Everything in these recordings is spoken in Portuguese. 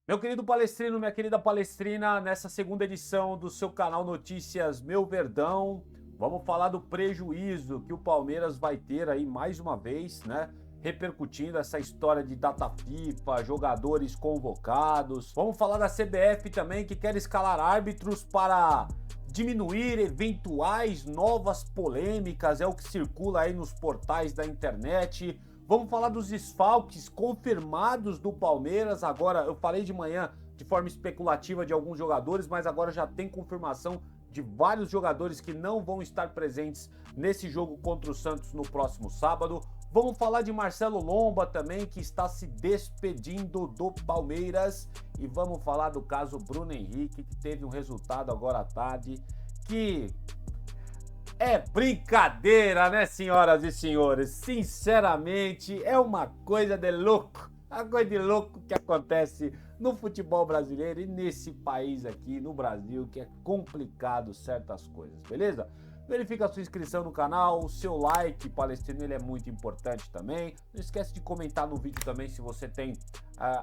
Meu querido palestrino, minha querida palestrina, nessa segunda edição do seu canal Notícias Meu Verdão, vamos falar do prejuízo que o Palmeiras vai ter aí mais uma vez, né? Repercutindo essa história de data FIFA, jogadores convocados. Vamos falar da CBF também, que quer escalar árbitros para diminuir eventuais novas polêmicas, é o que circula aí nos portais da internet. Vamos falar dos desfalques confirmados do Palmeiras. Agora, eu falei de manhã de forma especulativa de alguns jogadores, mas agora já tem confirmação de vários jogadores que não vão estar presentes nesse jogo contra o Santos no próximo sábado. Vamos falar de Marcelo Lomba também, que está se despedindo do Palmeiras. E vamos falar do caso Bruno Henrique, que teve um resultado agora à tarde que é brincadeira, né, senhoras e senhores? Sinceramente, é uma coisa de louco. Uma coisa de louco que acontece no futebol brasileiro e nesse país aqui, no Brasil, que é complicado certas coisas, beleza? Verifica a sua inscrição no canal, o seu like, palestrino, ele é muito importante também. Não esquece de comentar no vídeo também se você tem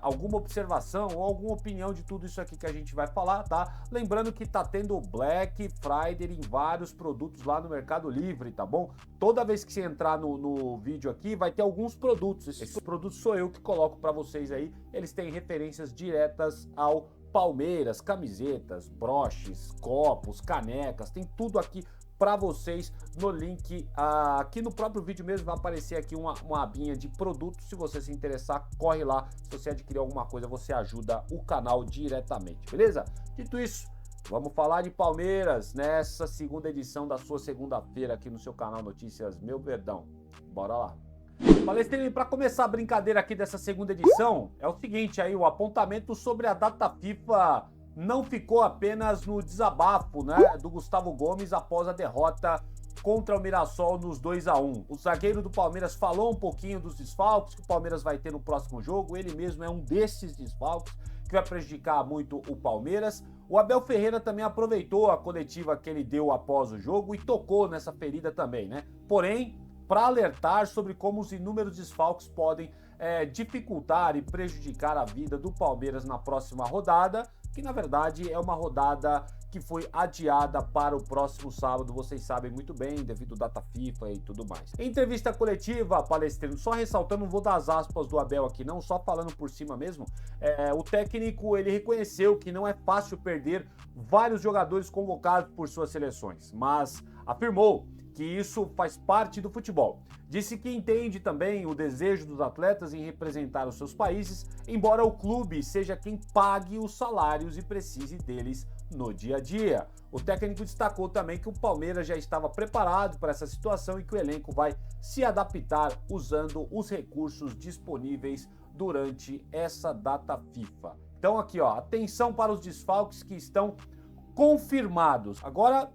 alguma observação ou alguma opinião de tudo isso aqui que a gente vai falar, tá? Lembrando que tá tendo Black Friday em vários produtos lá no Mercado Livre, tá bom? Toda vez que você entrar no vídeo aqui, vai ter alguns produtos. Esses produtos sou eu que coloco para vocês aí. Eles têm referências diretas ao Palmeiras, camisetas, broches, copos, canecas, tem tudo aqui para vocês no link aqui no próprio vídeo mesmo. Vai aparecer aqui uma abinha de produtos. Se você se interessar, corre lá. Se você adquirir alguma coisa, você ajuda o canal diretamente, beleza? Dito isso, vamos falar de Palmeiras nessa segunda edição da sua segunda-feira aqui no seu canal Notícias Meu Verdão. Bora lá. Palestrino, para começar a brincadeira aqui dessa segunda edição, é o seguinte aí, o apontamento sobre a data FIFA não ficou apenas no desabafo, né, do Gustavo Gomes após a derrota contra o Mirassol nos 2-1. O zagueiro do Palmeiras falou um pouquinho dos desfalques que o Palmeiras vai ter no próximo jogo. Ele mesmo é um desses desfalques que vai prejudicar muito o Palmeiras. O Abel Ferreira também aproveitou a coletiva que ele deu após o jogo e tocou nessa ferida também, né? Porém, para alertar sobre como os inúmeros desfalques podem dificultar e prejudicar a vida do Palmeiras na próxima rodada, que na verdade é uma rodada que foi adiada para o próximo sábado, vocês sabem muito bem, devido à data FIFA e tudo mais. Em entrevista coletiva, palestrino, só ressaltando, não vou dar as aspas do Abel aqui não, só falando por cima mesmo, o técnico ele reconheceu que não é fácil perder vários jogadores convocados por suas seleções, mas afirmou que isso faz parte do futebol. Disse que entende também o desejo dos atletas em representar os seus países, embora o clube seja quem pague os salários e precise deles no dia a dia. O técnico destacou também que o Palmeiras já estava preparado para essa situação e que o elenco vai se adaptar usando os recursos disponíveis durante essa data FIFA. Então aqui, ó, atenção para os desfalques que estão confirmados. Agora,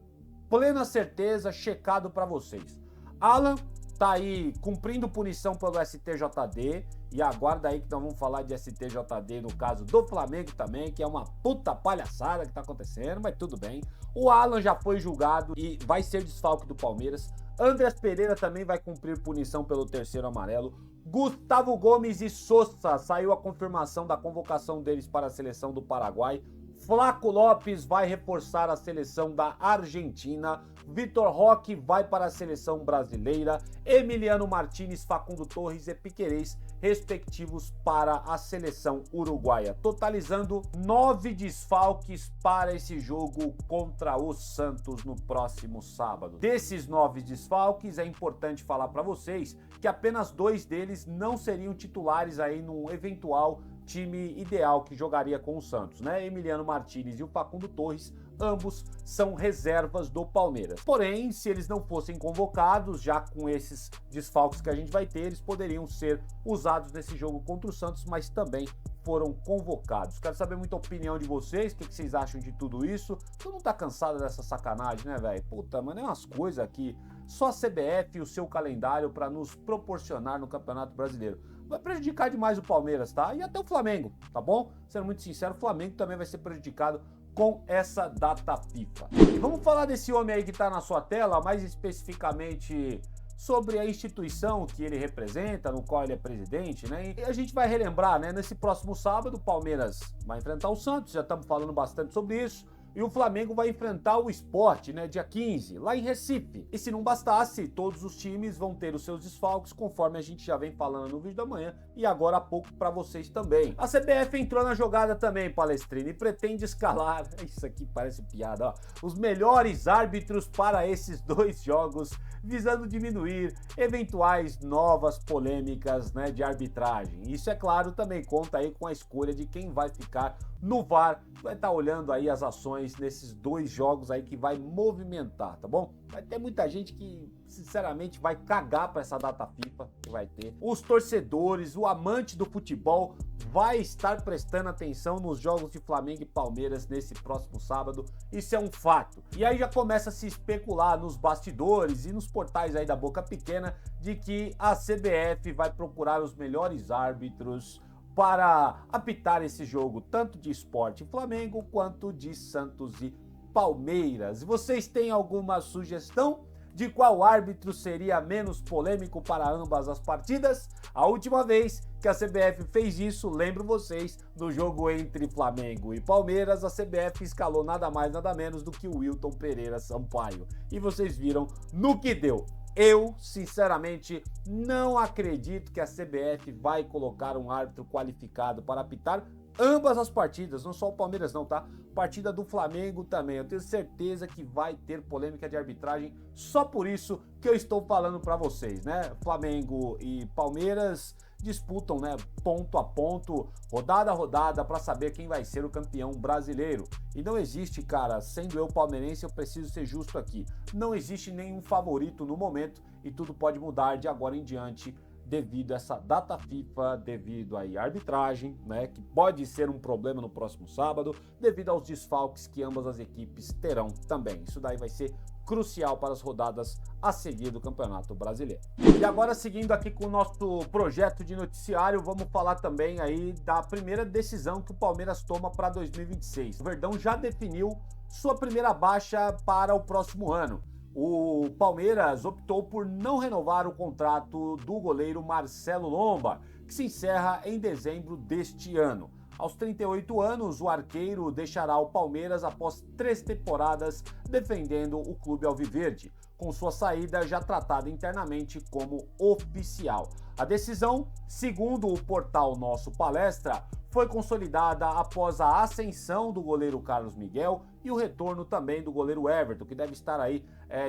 plena certeza, checado para vocês. Alan tá aí cumprindo punição pelo STJD e aguarda aí que nós vamos falar de STJD no caso do Flamengo também, que é uma puta palhaçada que tá acontecendo, mas tudo bem. O Alan já foi julgado e vai ser desfalque do Palmeiras. Andreas Pereira também vai cumprir punição pelo terceiro amarelo. Gustavo Gomes e Sousa, saiu a confirmação da convocação deles para a seleção do Paraguai. Flaco Lopes vai reforçar a seleção da Argentina. Vitor Roque vai para a seleção brasileira. Emiliano Martínez, Facundo Torres e Piquerez, respectivos para a seleção uruguaia. Totalizando 9 desfalques para esse jogo contra o Santos no próximo sábado. Desses 9 desfalques, é importante falar para vocês que apenas 2 deles não seriam titulares aí no eventual time ideal que jogaria com o Santos, né? Emiliano Martínez e o Facundo Torres, ambos são reservas do Palmeiras. Porém, se eles não fossem convocados, já com esses desfalques que a gente vai ter, eles poderiam ser usados nesse jogo contra o Santos, mas também foram convocados. Quero saber muita opinião de vocês, o que vocês acham de tudo isso. Todo mundo tá cansado dessa sacanagem, né, velho? Puta, mano, é umas coisas aqui. Só a CBF e o seu calendário para nos proporcionar no Campeonato Brasileiro. Vai prejudicar demais o Palmeiras, tá? E até o Flamengo, tá bom? Sendo muito sincero, o Flamengo também vai ser prejudicado com essa data FIFA. E vamos falar desse homem aí que tá na sua tela, mais especificamente sobre a instituição que ele representa, no qual ele é presidente, né? E a gente vai relembrar, né? Nesse próximo sábado, o Palmeiras vai enfrentar o Santos, já estamos falando bastante sobre isso. E o Flamengo vai enfrentar o Sport, né, dia 15, lá em Recife. E se não bastasse, todos os times vão ter os seus desfalques, conforme a gente já vem falando no vídeo da manhã e agora há pouco para vocês também. A CBF entrou na jogada também, Palestrina, e pretende escalar, isso aqui parece piada, ó, os melhores árbitros para esses dois jogos, visando diminuir eventuais novas polêmicas, né, de arbitragem. Isso, é claro, também conta aí com a escolha de quem vai ficar no VAR, vai estar olhando aí as ações nesses dois jogos aí que vai movimentar, tá bom? Vai ter muita gente que, sinceramente, vai cagar para essa data FIFA que vai ter. Os torcedores, o amante do futebol vai estar prestando atenção nos jogos de Flamengo e Palmeiras nesse próximo sábado, isso é um fato. E aí já começa a se especular nos bastidores e nos portais aí da boca pequena de que a CBF vai procurar os melhores árbitros para apitar esse jogo, tanto de Sport e Flamengo, quanto de Santos e Palmeiras. Vocês têm alguma sugestão de qual árbitro seria menos polêmico para ambas as partidas? A última vez que a CBF fez isso, lembro vocês, no jogo entre Flamengo e Palmeiras, a CBF escalou nada mais nada menos do que o Wilton Pereira Sampaio. E vocês viram no que deu. Eu, sinceramente, não acredito que a CBF vai colocar um árbitro qualificado para apitar ambas as partidas, não só o Palmeiras não, tá? Partida do Flamengo também. Eu tenho certeza que vai ter polêmica de arbitragem, só por isso que eu estou falando para vocês, né? Flamengo e Palmeiras disputam, né, ponto a ponto, rodada a rodada, para saber quem vai ser o campeão brasileiro. E não existe, cara, sendo eu palmeirense, eu preciso ser justo aqui, não existe nenhum favorito no momento e tudo pode mudar de agora em diante devido a essa data FIFA, devido aí à arbitragem, né, que pode ser um problema no próximo sábado, devido aos desfalques que ambas as equipes terão também. Isso daí vai ser crucial para as rodadas a seguir do Campeonato Brasileiro. E agora, seguindo aqui com o nosso projeto de noticiário, vamos falar também aí da primeira decisão que o Palmeiras toma para 2026. O Verdão já definiu sua primeira baixa para o próximo ano. O Palmeiras optou por não renovar o contrato do goleiro Marcelo Lomba, que se encerra em dezembro deste ano. Aos 38 anos, o arqueiro deixará o Palmeiras após 3 temporadas defendendo o clube alviverde, com sua saída já tratada internamente como oficial. A decisão, segundo o portal Nosso Palestra, foi consolidada após a ascensão do goleiro Carlos Miguel e o retorno também do goleiro Everton, que deve estar aí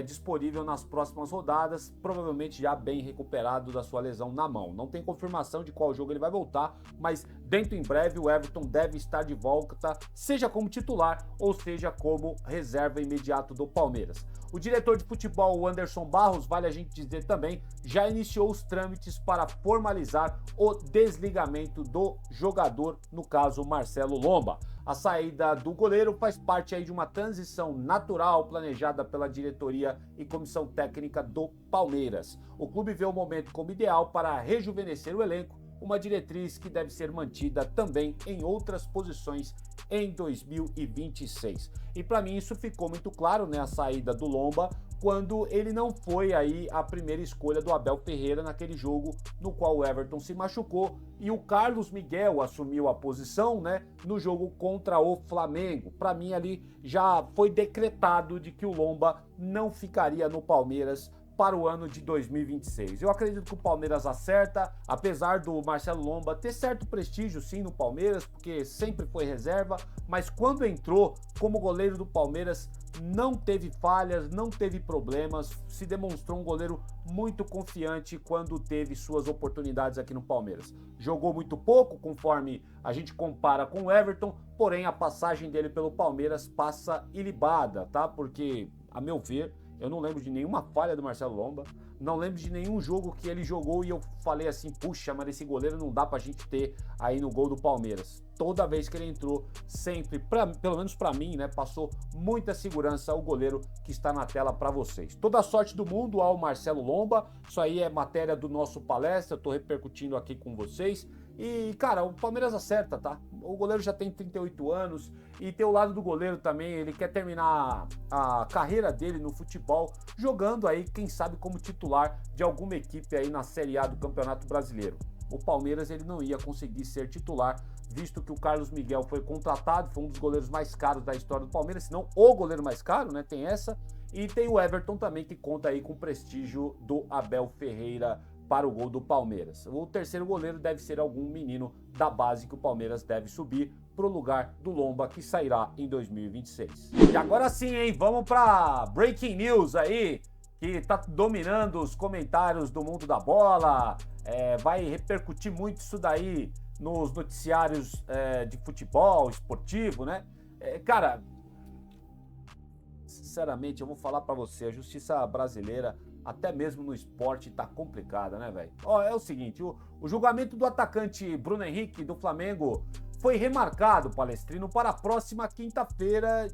disponível nas próximas rodadas, provavelmente já bem recuperado da sua lesão na mão. Não tem confirmação de qual jogo ele vai voltar, mas dentro em breve o Everton deve estar de volta, seja como titular ou seja como reserva imediato do Palmeiras. O diretor de futebol, o Anderson Barros, vale a gente dizer também, já iniciou os trâmites para formalizar o desligamento do jogador, no caso Marcelo Lomba. A saída do goleiro faz parte aí de uma transição natural planejada pela diretoria e comissão técnica do Palmeiras. O clube vê o momento como ideal para rejuvenescer o elenco, uma diretriz que deve ser mantida também em outras posições em 2026. E para mim isso ficou muito claro, né, a saída do Lomba, quando ele não foi aí a primeira escolha do Abel Ferreira naquele jogo no qual o Everton se machucou e o Carlos Miguel assumiu a posição, né, no jogo contra o Flamengo. Para mim ali já foi decretado de que o Lomba não ficaria no Palmeiras para o ano de 2026. Eu acredito que o Palmeiras acerta, apesar do Marcelo Lomba ter certo prestígio sim no Palmeiras, porque sempre foi reserva, mas quando entrou como goleiro do Palmeiras não teve falhas, não teve problemas, se demonstrou um goleiro muito confiante quando teve suas oportunidades aqui no Palmeiras. Jogou muito pouco, conforme a gente compara com o Everton, porém a passagem dele pelo Palmeiras passa ilibada, tá? Porque, a meu ver, eu não lembro de nenhuma falha do Marcelo Lomba, não lembro de nenhum jogo que ele jogou e eu falei assim, puxa, mas esse goleiro não dá pra gente ter aí no gol do Palmeiras. Toda vez que ele entrou, sempre, pelo menos pra mim, né, passou muita segurança o goleiro que está na tela pra vocês. Toda a sorte do mundo ao Marcelo Lomba, isso aí é matéria do Nosso Palestra, eu tô repercutindo aqui com vocês. E, cara, o Palmeiras acerta, tá? O goleiro já tem 38 anos e tem o lado do goleiro também, ele quer terminar a carreira dele no futebol jogando aí, quem sabe, como titular de alguma equipe aí na Série A do Campeonato Brasileiro. O Palmeiras ele não ia conseguir ser titular, visto que o Carlos Miguel foi contratado, foi um dos goleiros mais caros da história do Palmeiras, se não o goleiro mais caro, né? Tem essa. E tem o Everton também, que conta aí com o prestígio do Abel Ferreira para o gol do Palmeiras. O terceiro goleiro deve ser algum menino da base que o Palmeiras deve subir para o lugar do Lomba, que sairá em 2026. E agora sim, hein? Vamos para Breaking News aí, que tá dominando os comentários do mundo da bola. Vai repercutir muito isso daí nos noticiários de futebol, esportivo, né? Cara, sinceramente, eu vou falar para você, a justiça brasileira, até mesmo no esporte, tá complicada, né, velho? Ó, é o seguinte, o julgamento do atacante Bruno Henrique, do Flamengo, foi remarcado, Palestrino, para a próxima quinta-feira,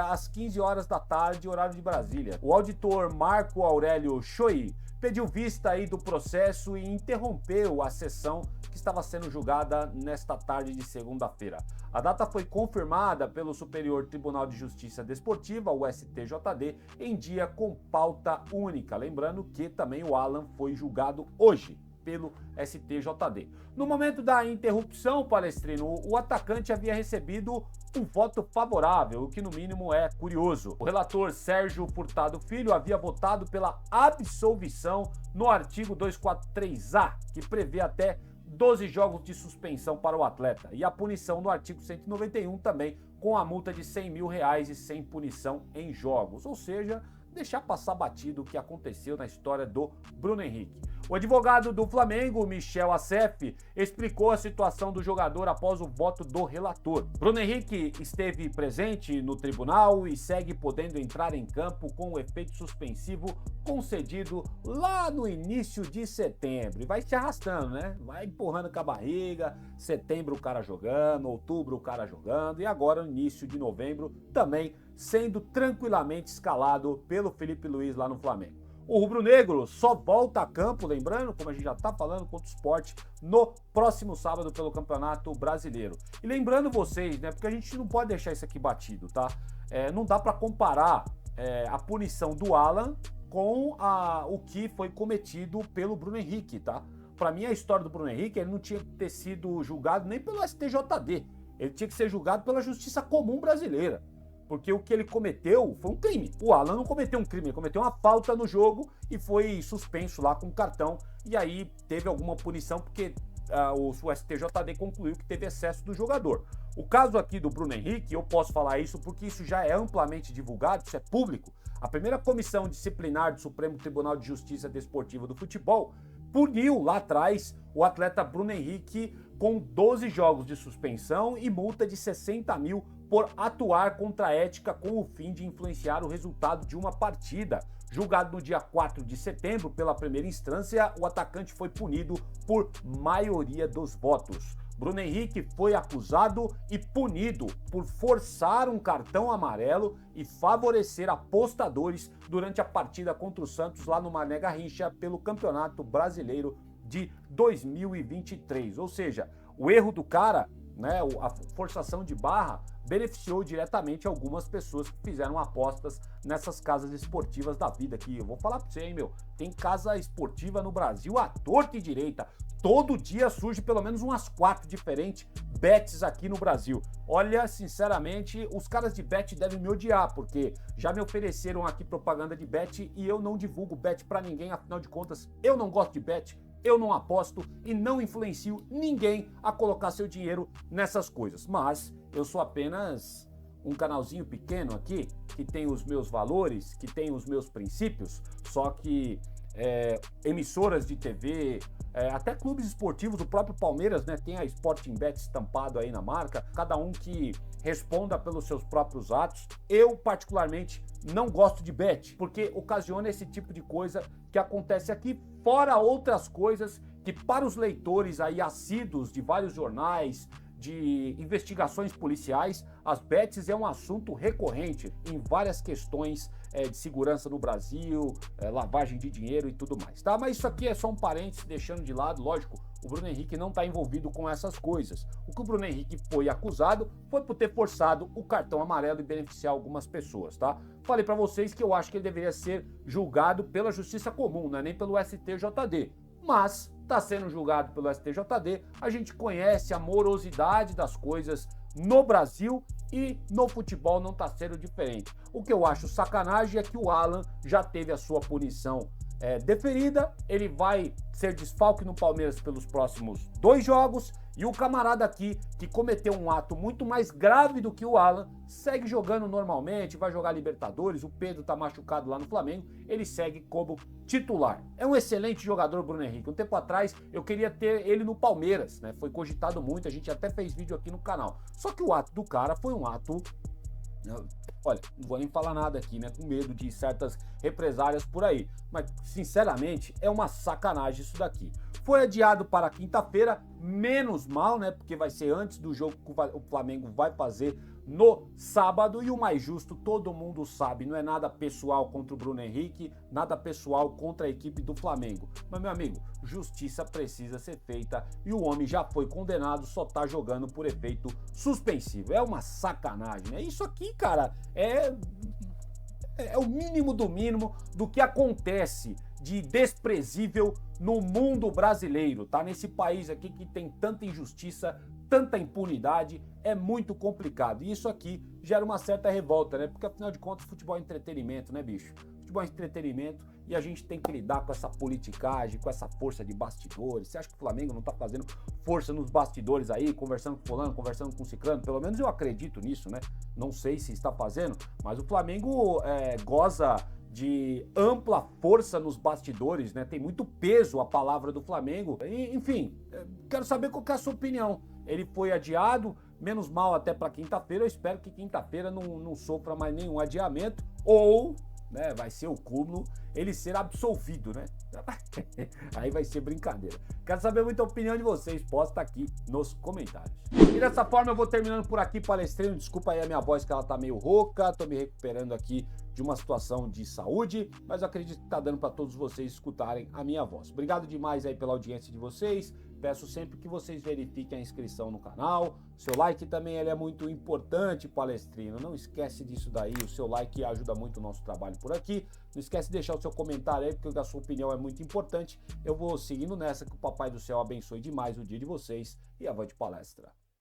às 15 horas da tarde, horário de Brasília. O auditor Marco Aurélio Choi pediu vista aí do processo e interrompeu a sessão que estava sendo julgada nesta tarde de segunda-feira. A data foi confirmada pelo Superior Tribunal de Justiça Desportiva, o STJD, em dia com pauta única. Lembrando que também o Alan foi julgado hoje pelo STJD. No momento da interrupção, Palestrino, o atacante havia recebido um voto favorável, o que no mínimo é curioso. O relator Sérgio Furtado Filho havia votado pela absolvição no artigo 243A, que prevê até 12 jogos de suspensão para o atleta, e a punição no artigo 191 também, com a multa de R$100 mil e sem punição em jogos, ou seja, deixar passar batido o que aconteceu na história do Bruno Henrique. O advogado do Flamengo, Michel Acef, explicou a situação do jogador após o voto do relator. Bruno Henrique esteve presente no tribunal e segue podendo entrar em campo com o efeito suspensivo concedido lá no início de setembro. E vai se arrastando, né? Vai empurrando com a barriga, setembro o cara jogando, outubro o cara jogando e agora no início de novembro também sendo tranquilamente escalado pelo Felipe Luiz lá no Flamengo. O rubro-negro só volta a campo, lembrando, como a gente já está falando, contra o Sport, no próximo sábado pelo Campeonato Brasileiro. E lembrando vocês, né, porque a gente não pode deixar isso aqui batido, tá? Não dá para comparar a punição do Alan com o que foi cometido pelo Bruno Henrique, tá? Para mim, a história do Bruno Henrique, ele não tinha que ter sido julgado nem pelo STJD, ele tinha que ser julgado pela Justiça Comum Brasileira. Porque o que ele cometeu foi um crime. O Alan não cometeu um crime, ele cometeu uma falta no jogo e foi suspenso lá com cartão. E aí teve alguma punição porque o STJD concluiu que teve excesso do jogador. O caso aqui do Bruno Henrique, eu posso falar isso porque isso já é amplamente divulgado, isso é público. A primeira comissão disciplinar do Supremo Tribunal de Justiça Desportiva do Futebol puniu lá atrás o atleta Bruno Henrique com 12 jogos de suspensão e multa de 60 mil por atuar contra a ética com o fim de influenciar o resultado de uma partida. Julgado no dia 4 de setembro pela primeira instância, o atacante foi punido por maioria dos votos. Bruno Henrique foi acusado e punido por forçar um cartão amarelo e favorecer apostadores durante a partida contra o Santos lá no Mané Garrincha pelo Campeonato Brasileiro de 2023. Ou seja, o erro do cara, né, a forçação de barra, beneficiou diretamente algumas pessoas que fizeram apostas nessas casas esportivas da vida aqui. Eu vou falar pra você, hein, meu, tem casa esportiva no Brasil à torta e direita. Todo dia surge pelo menos umas 4 diferentes bets aqui no Brasil. Olha, sinceramente, os caras de bet devem me odiar, porque já me ofereceram aqui propaganda de bet e eu não divulgo bet pra ninguém, afinal de contas, eu não gosto de bet. Eu não aposto e não influencio ninguém a colocar seu dinheiro nessas coisas. Mas eu sou apenas um canalzinho pequeno aqui, que tem os meus valores, que tem os meus princípios, só que emissoras de TV, até clubes esportivos, o próprio Palmeiras, né, tem a Sporting Bet estampado aí na marca, cada um que responda pelos seus próprios atos. Eu, particularmente, não gosto de bet, porque ocasiona esse tipo de coisa que acontece aqui, fora outras coisas que para os leitores aí assíduos de vários jornais, de investigações policiais, as bets é um assunto recorrente em várias questões de segurança no Brasil, lavagem de dinheiro e tudo mais, tá? Mas isso aqui é só um parênteses, deixando de lado, lógico, O Bruno Henrique não está envolvido com essas coisas. O que o Bruno Henrique foi acusado foi por ter forçado o cartão amarelo e beneficiar algumas pessoas, tá? Falei para vocês que eu acho que ele deveria ser julgado pela justiça comum, não é nem pelo STJD. Mas está sendo julgado pelo STJD, a gente conhece a morosidade das coisas no Brasil e no futebol não está sendo diferente. O que eu acho sacanagem é que o Alan já teve a sua punição deferida, ele vai ser desfalque no Palmeiras pelos próximos 2 jogos e o camarada aqui, que cometeu um ato muito mais grave do que o Alan, segue jogando normalmente, vai jogar Libertadores, o Pedro tá machucado lá no Flamengo, ele segue como titular. É um excelente jogador, Bruno Henrique. Um tempo atrás eu queria ter ele no Palmeiras, né? Foi cogitado muito, a gente até fez vídeo aqui no canal. Só que o ato do cara foi um ato... Olha, não vou nem falar nada aqui, né? Com medo de certas represálias por aí. Mas, sinceramente, é uma sacanagem isso daqui. Foi adiado para quinta-feira, menos mal, né? Porque vai ser antes do jogo que o Flamengo vai fazer no sábado. E o mais justo, todo mundo sabe, não é nada pessoal contra o Bruno Henrique, nada pessoal contra a equipe do Flamengo. Mas, meu amigo, justiça precisa ser feita e o homem já foi condenado, só tá jogando por efeito suspensivo. É uma sacanagem, né? Isso aqui, cara, é o mínimo do mínimo do que acontece de desprezível no mundo brasileiro, tá? Nesse país aqui que tem tanta injustiça, tanta impunidade, é muito complicado. E isso aqui gera uma certa revolta, né? Porque afinal de contas, futebol é entretenimento, né, bicho? Futebol é entretenimento e a gente tem que lidar com essa politicagem, com essa força de bastidores. Você acha que o Flamengo não tá fazendo força nos bastidores aí, conversando com fulano, conversando com ciclano? Pelo menos eu acredito nisso, né? Não sei se está fazendo, mas o Flamengo goza de ampla força nos bastidores, né? Tem muito peso a palavra do Flamengo. E, enfim, quero saber qual que é a sua opinião. Ele foi adiado, menos mal até para quinta-feira. Eu espero que quinta-feira não sofra mais nenhum adiamento. Ou, né, vai ser o cúmulo, ele ser absolvido, né? Aí vai ser brincadeira. Quero saber muita opinião de vocês, posta aqui nos comentários. E dessa forma eu vou terminando por aqui, palestrino. Desculpa aí a minha voz que ela tá meio rouca, tô me recuperando aqui de uma situação de saúde, mas eu acredito que tá dando para todos vocês escutarem a minha voz. Obrigado demais aí pela audiência de vocês. Peço sempre que vocês verifiquem a inscrição no canal. Seu like também ele é muito importante, palestrino. Não esquece disso daí, o seu like ajuda muito o nosso trabalho por aqui. Não esquece de deixar o seu comentário aí, porque a sua opinião é muito importante. Eu vou seguindo nessa, que o Papai do Céu abençoe demais o dia de vocês e avante palestra.